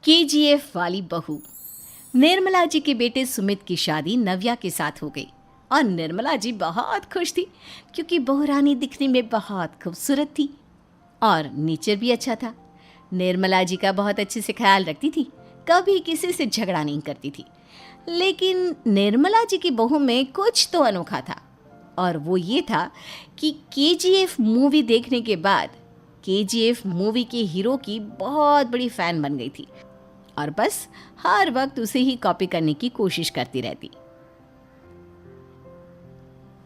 KGF वाली बहू। निर्मला जी के बेटे सुमित की शादी नव्या के साथ हो गई और निर्मला जी बहुत खुश थी क्योंकि बहू रानी दिखने में बहुत खूबसूरत थी और नेचर भी अच्छा था। निर्मला जी का बहुत अच्छे से ख्याल रखती थी, कभी किसी से झगड़ा नहीं करती थी। लेकिन निर्मला जी की बहू में कुछ तो अनोखा था और वो ये था कि केजीएफ मूवी देखने के बाद केजीएफ मूवी के हीरो की बहुत बड़ी फ़ैन बन गई थी और बस हर वक्त उसे ही कॉपी करने की कोशिश करती रहती।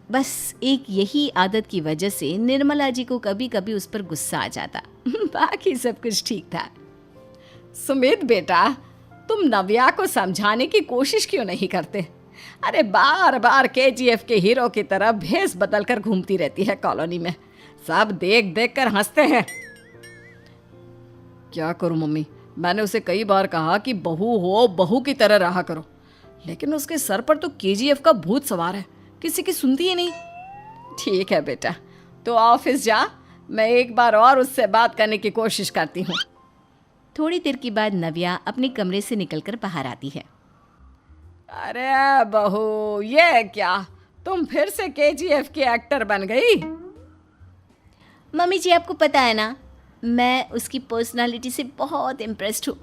बस एक यही आदत की वजह से निर्मला जी को कभी कभी उस पर गुस्सा आ जाता। बाकी सब कुछ ठीक था। सुमित बेटा, तुम नव्या को समझाने की कोशिश क्यों नहीं करते? अरे बार बार केजीएफ के हीरो की तरह भेस बदल कर घूमती रहती है कॉलोनी में। सब देख देख कर हंसते हैं। क्या करूं मम्मी, मैंने उसे कई बार कहा कि बहू हो, बहू की तरह रहा करो, लेकिन उसके सर पर तो केजीएफ का भूत सवार है, किसी की सुनती ही नहीं। ठीक है बेटा, तो ऑफिस जा, मैं एक बार और उससे बात करने की कोशिश करती हूँ। थोड़ी देर के बाद नव्या अपने कमरे से निकलकर बाहर आती है। अरे बहू, ये क्या, तुम फिर से केजीएफ की एक्टर बन गई? मम्मी जी, आपको पता है ना, मैं उसकी पर्सनालिटी से बहुत इम्प्रेस्ड हूँ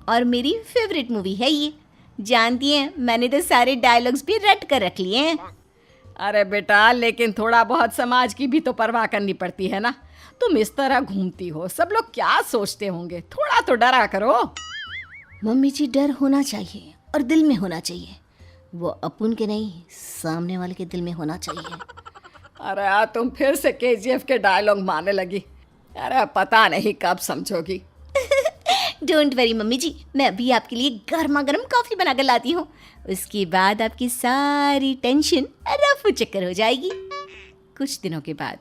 और मेरी फेवरेट मूवी है ये। जानती हैं, मैंने तो सारे डायलॉग्स भी रट कर रख लिए हैं। अरे बेटा, लेकिन थोड़ा बहुत समाज की भी तो परवाह करनी पड़ती है ना। तुम इस तरह घूमती हो, सब लोग क्या सोचते होंगे, थोड़ा तो डरा करो। मम्मी जी, डर होना चाहिए और दिल में होना चाहिए। वो अपुन के नहीं, सामने वाले के दिल में होना चाहिए। अरे तुम फिर से केजीएफ के डायलॉग मारने लगी। अरे पता नहीं कब समझोगी। डोंट वरी मम्मी जी, मैं अभी आपके लिए गर्मा गर्म कॉफ़ी बना कर लाती हूँ। उसके बाद आपकी सारी टेंशन रफू चक्कर हो जाएगी। कुछ दिनों के बाद।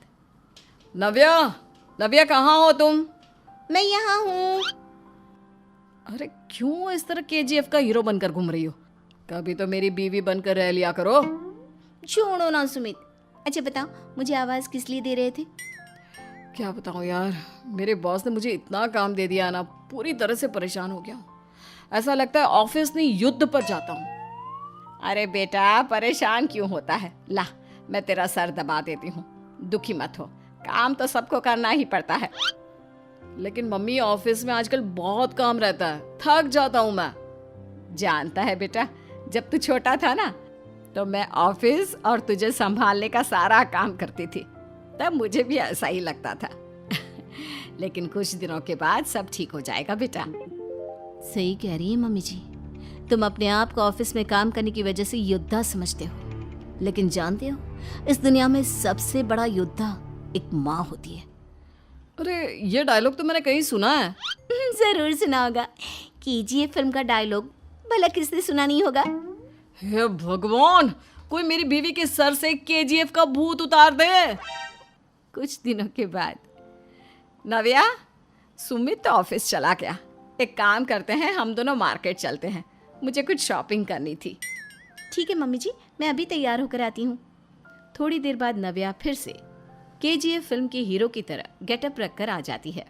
नव्या, नव्या कहाँ हो तुम? मैं यहाँ हूँ। अरे क्यों इस तरह केजीएफ का हीरो बनकर घूम रही हो? कभी तो मेरी बीवी बनकर रह लिया करो। छोड़ो ना सुमित। अच्छा बताओ, मुझे आवाज़ किस लिए दे रहे थे? क्या बताऊँ यार, मेरे बॉस ने मुझे इतना काम दे दिया ना, पूरी तरह से परेशान हो गया हूँ। ऐसा लगता है ऑफिस नहीं, युद्ध पर जाता हूँ। अरे बेटा, परेशान क्यों होता है? ला, मैं तेरा सर दबा देती हूँ, दुखी मत हो। काम तो सबको करना ही पड़ता है। लेकिन मम्मी, ऑफिस में आजकल बहुत काम रहता है, थक जाता हूँ मैं। जानता है बेटा, जब तू छोटा था ना, तो मैं ऑफिस और तुझे संभालने का सारा काम करती थी, तब मुझे भी ऐसा ही लगता था। लेकिन कुछ दिनों के बाद सब ठीक हो जाएगा बेटा। सही कह रही है मम्मी जी, तुम अपने आप को ऑफिस में काम करने की वजह से योद्धा समझते हो, लेकिन जानते हो, इस दुनिया में सबसे बड़ा योद्धा एक माँ होती है। अरे ये डायलॉग तो मैंने कहीं सुना है। जरूर सुना होगा। केजीएफ फिल्म का डायलॉग भला किसने सुना नहीं होगा? हे भगवान, कोई मेरी बीवी के सर से केजीएफ का भूत उतार दे। कुछ दिनों के बाद। नव्या, सुमित तो ऑफिस चला गया। एक काम करते हैं, हम दोनों मार्केट चलते हैं, मुझे कुछ शॉपिंग करनी थी। ठीक है मम्मी जी, मैं अभी तैयार होकर आती हूँ। थोड़ी देर बाद नव्या फिर से केजीएफ फिल्म के हीरो की तरह गेटअप रखकर आ जाती है।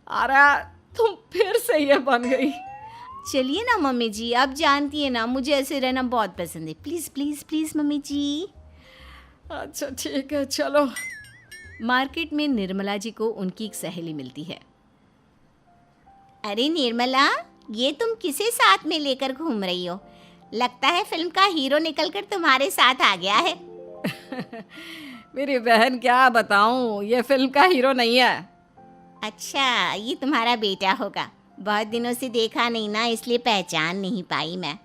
अरे तुम फिर से ये बन गई। चलिए ना मम्मी जी, आप जानती है ना, मुझे ऐसे रहना बहुत पसंद है। प्लीज़ प्लीज़ प्लीज़ मम्मी जी। अच्छा ठीक है, चलो। मार्केट में निर्मला जी को उनकी एक सहेली मिलती है। अरे निर्मला, ये तुम किसे साथ में लेकर घूम रही हो? लगता है फिल्म का हीरो निकलकर तुम्हारे साथ आ गया है। मेरी बहन, क्या बताऊं, ये फिल्म का हीरो नहीं है। अच्छा, ये तुम्हारा बेटा होगा। बहुत दिनों से देखा नहीं ना, इसलिए पहचान नहीं पाई मैं।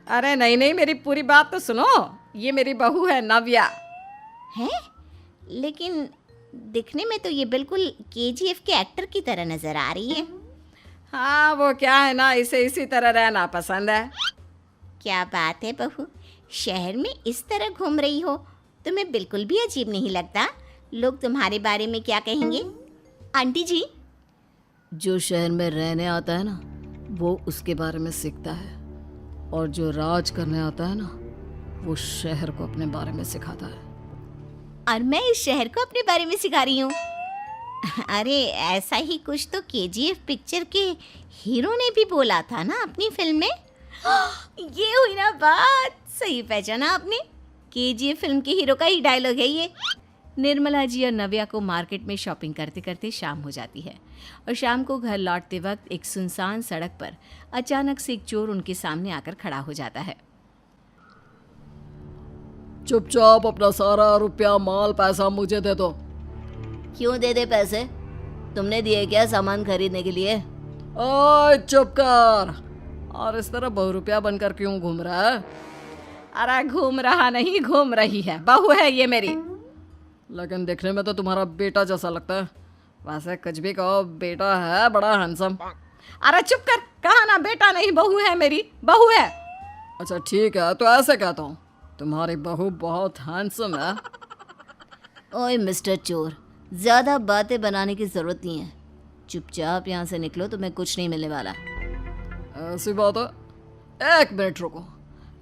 अरे नहीं नहीं, मेरी पूरी बात तो सुनो। ये मेरी बहू है नव्या। है? लेकिन दिखने में तो ये बिल्कुल केजीएफ के एक्टर की तरह नजर आ रही है। हाँ, वो क्या है ना, इसे इसी तरह रहना पसंद है। क्या बात है बहू, शहर में इस तरह घूम रही हो, तुम्हें बिल्कुल भी अजीब नहीं लगता? लोग तुम्हारे बारे में क्या कहेंगे? आंटी जी, जो शहर में रहने आता है ना, वो उसके बारे में सीखता है, और जो राज करने आता है ना, वो शहर को अपने बारे में सिखाता है। और मैं इस शहर को अपने बारे में सिखा रही हूँ। अरे ऐसा ही कुछ तो केजीएफ पिक्चर के हीरो ने भी बोला था ना अपनी फिल्म में। ये हुई ना बात, सही पहचाना आपने। केजीएफ फिल्म के हीरो का ही डायलॉग है ये। निर्मला जी और नव्या को मार्केट में शॉपिंग करते करते शाम हो जाती है और शाम को घर लौटते वक्त एक सुनसान सड़क पर अचानक से एक चोर उनके सामने आकर खड़ा हो जाता है। चुपचाप अपना सारा रुपया माल पैसा मुझे दे दो। क्यों दे दे पैसे? तुमने दिए क्या सामान खरीदने के लिए? ओए चुप कर। और इस तरह बहुरुपया बनकर क्यों घूम रहा है? अरे घूम रहा नहीं, घूम रही है, बहू है ये मेरी। लेकिन देखने में तो तुम्हारा बेटा जैसा लगता है। वैसे कुछ भी कहो, बेटा है बड़ा हैंडसम। अरे चुप कर, कहा ना बेटा नहीं बहू है मेरी, बहू है। अच्छा ठीक है, तो ऐसे कहता हूँ, तुम्हारी बहू बहुत हैंडसम है। ओए मिस्टर चोर, ज़्यादा बातें बनाने की ज़रूरत नहीं है। चुपचाप यहाँ से निकलो, तुम्हें कुछ नहीं मिलने वाला। ऐसी बात है। एक मिनट रुको,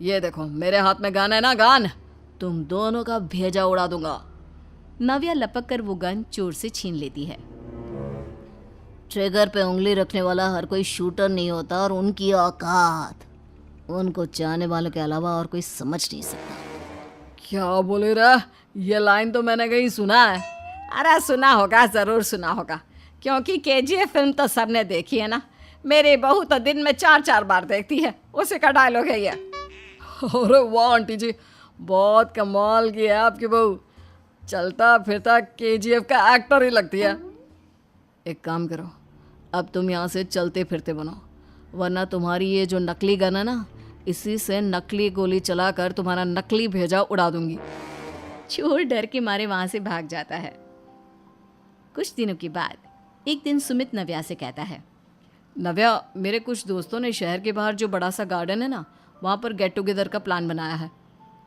ये देखो मेरे हाथ में गन है ना, गन। तुम दोनों का भेजा उड़ा दूंगा। नव्या लपक कर वो गन चोर से छीन लेती है। ट्रिगर पे उंगली रखने वाला हर कोई शूटर नहीं होता और उनकी औकात उनको चाहने वालों के अलावा और कोई समझ नहीं सकता। क्या बोले रे? ये लाइन तो मैंने कहीं सुना है। अरे सुना होगा, ज़रूर सुना होगा, क्योंकि केजीएफ फिल्म तो सबने देखी है ना। मेरी बहू तो दिन में 4-4 बार देखती है, उसी का डायलॉग है ये। अरे वाह आंटी जी, बहुत कमाल की है आपकी बहू। चलता फिरता केजीएफ का एक्टर ही लगती है। एक काम करो, अब तुम यहाँ से चलते फिरते बनो, वरना तुम्हारी ये जो नकली गन है ना, इसी से नकली गोली चलाकर तुम्हारा नकली भेजा उड़ा दूंगी। चोर डर के मारे वहां से भाग जाता है। कुछ दिनों के बाद एक दिन सुमित नव्या से कहता है, नव्या, मेरे कुछ दोस्तों ने शहर के बाहर जो बड़ा सा गार्डन है ना, वहाँ पर गेट टुगेदर का प्लान बनाया है।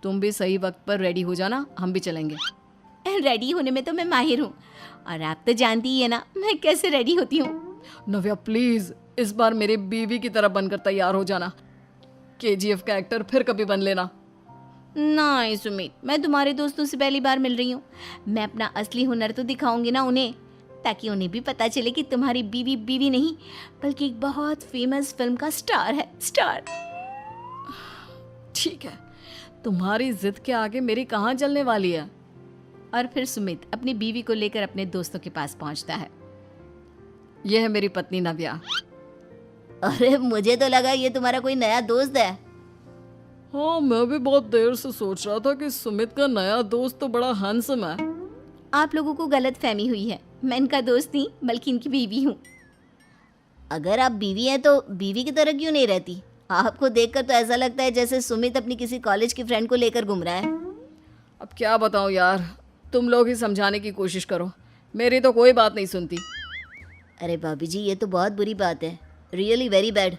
तुम भी सही वक्त पर रेडी हो जाना, हम भी चलेंगे। रेडी होने में तो मैं माहिर हूँ, और आप तो जानती ही है ना मैं कैसे रेडी होती हूँ। नव्या प्लीज, इस बार मेरी बीवी की तरह बनकर तैयार हो जाना। केजीएफ का एक्टर फिर कभी बन लेना। नहीं सुमित, मैं तुम्हारे दोस्तों से पहली बार मिल रही हूँ। मैं अपना असली हुनर तो दिखाऊंगी ना उन्हें, ताकि उन्हें भी पता चले कि तुम्हारी बीवी बीवी नहीं बल्कि एक बहुत फेमस फिल्म का स्टार है, स्टार। ठीक है, तुम्हारी जिद के आगे मेरी कहाँ चलने वाली है। और फिर सुमित अपनी बीवी को लेकर अपने दोस्तों के पास पहुंचता है। यह है मेरी पत्नी नव्या। अरे मुझे तो लगा ये तुम्हारा कोई नया दोस्त है। हाँ, मैं भी बहुत देर से सोच रहा था कि सुमित का नया दोस्त तो बड़ा हैंडसम है। आप लोगों को गलत फहमी हुई है, मैं इनका दोस्त नहीं बल्कि इनकी बीवी हूँ। अगर आप बीवी हैं तो बीवी की तरह क्यों नहीं रहती? आपको देखकर तो ऐसा लगता है जैसे सुमित अपनी किसी कॉलेज की फ्रेंड को लेकर घूम रहा है। अब क्या बताऊँ यार, तुम लोग ही समझाने की कोशिश करो, मेरी तो कोई बात नहीं सुनती। अरे भाभी जी, ये तो बहुत बुरी बात है, रियली वेरी बैड।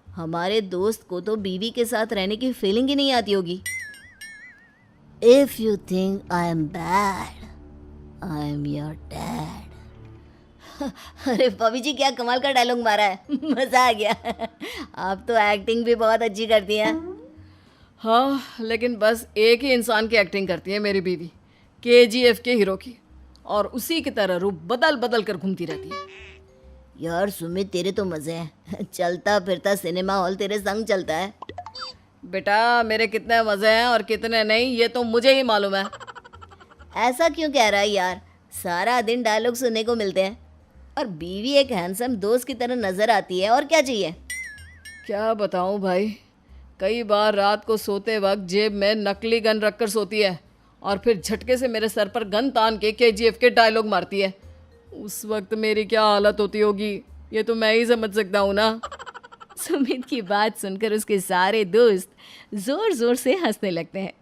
हमारे दोस्त को तो बीवी के साथ रहने की फीलिंग ही नहीं आती होगी। If you think I am bad, I am your dad. अरे भाभी जी, क्या कमाल का डायलॉग मारा है, मजा आ गया। आप तो एक्टिंग भी बहुत अच्छी करती हैं। हाँ, लेकिन बस एक ही इंसान की एक्टिंग करती है मेरी बीवी, केजीएफ के हीरो की, और उसी की तरह रूप बदल बदल कर घूमती रहती है। यार सुमित, तेरे तो मजे हैं, चलता फिरता सिनेमा हॉल तेरे संग चलता है। बेटा, मेरे कितने मजे हैं और कितने नहीं ये तो मुझे ही मालूम है। ऐसा क्यों कह रहा है यार, सारा दिन डायलॉग सुनने को मिलते हैं और बीवी एक हैंडसम दोस्त की तरह नजर आती है, और क्या चाहिए। क्या बताऊं भाई, कई बार रात को सोते वक्त जेब में नकली गन रखकर सोती है और फिर झटके से मेरे सर पर गन तान के केजीएफ के डायलॉग मारती है। उस वक्त मेरी क्या हालत होती होगी ये तो मैं ही समझ सकता हूँ ना। सुमित की बात सुनकर उसके सारे दोस्त जोर जोर से हंसने लगते हैं।